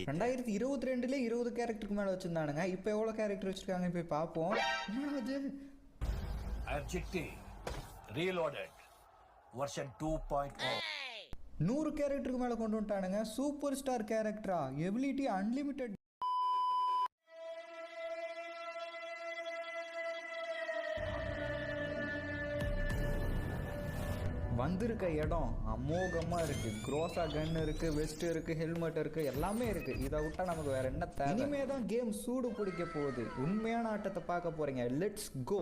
2022 20 கேரக்டருக்கு மேல வச்சிருந்தானுங்க. இப்போ எவ்வளவு கேரக்டர் வச்சிருக்காங்க போய் பார்ப்போம். என்னது Adjective Reloaded version 2.0. 100 கேரக்டருக்கு மேல கொண்டு வந்துட்டானுங்க. சூப்பர் ஸ்டார் கேரக்டரா, எபிலிட்டி அன்லிமிட்டெட். வந்திருக்க இடம் அமோகமா இருக்கு. குரோசா கன் இருக்கு, வெஸ்ட் இருக்கு, ஹெல்மெட் இருக்கு, எல்லாமே இருக்கு. இதை விட்டா நமக்கு வேற என்ன தேவை? இனிமே தான் கேம் சூடு பிடிக்க போகுது. உண்மையான ஆட்டத்தை பார்க்க போறீங்க. Let's go.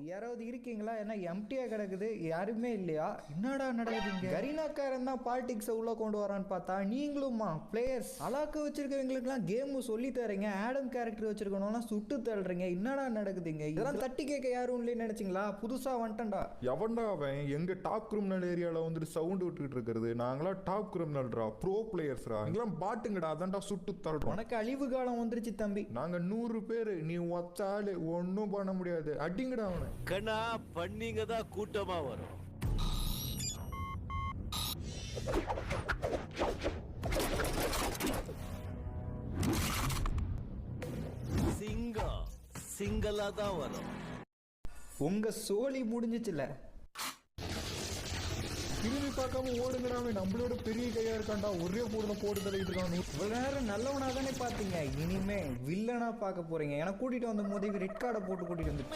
யாராவது இருக்கீங்களா? என்ன எம்டியா கிடக்குது, யாருமே இல்லையா? என்னடா நடக்குதுங்க? கரீனாக்காரன் தான் பாலிடிக்ஸை உள்ள கொண்டு வரான்னு பார்த்தா நீங்களுமா பிளேயர்ஸ் அலாக்க வச்சிருக்கவங்களுக்குலாம் கேம் சொல்லி தரீங்க. ஆடம் கேரக்டர் வச்சிருக்கணும்லாம் சுட்டு தள்ளுறீங்க. என்னடா நடக்குதுங்க? இதெல்லாம் தட்டி கேட்க யாரும் இல்லைன்னு நினைச்சிங்களா? புதுசா வந்துட்டா எவன்டா அவன்? எங்க டாப் கிரிமினல் ஏரியால வந்துட்டு சவுண்ட் விட்டுட்டு இருக்கிறது. நாங்களா டாப் கிரிமினல்ரா, ப்ரோ பிளேயர்ஸ்ரா. எங்கெல்லாம் பாட்டுங்கடா, அதான்டா சுட்டு தள்ளுறோம். உனக்கு அழிவு காலம் வந்துருச்சு தம்பி. நாங்க 100 பேரு, நீ ஒத்தாளு, ஒன்னும் பண்ண முடியாது. அடிங்கடா அவனை. கண்ணா பண்ணிங்க தான் கூட்டமா வரும். சிங்கம் சிங்களா தான் வரும். உங்க சோழி முடிஞ்சிச்சுல. திரும்பி பார்க்காம ஓடுங்கடா. நம்மளோட பெரிய கையா இருக்காண்டா. ஒரே போடுன போட்டு தள்ளிட்டு இருக்கான். இவ்வளவு நேரம் நல்லவனா தானே பாத்தீங்க, இனிமே வில்லனா பார்க்க போறீங்க. எனக்கு கூட்டிட்டு வந்த போது ரெட் கார்டை போட்டு கூட்டிட்டு வந்து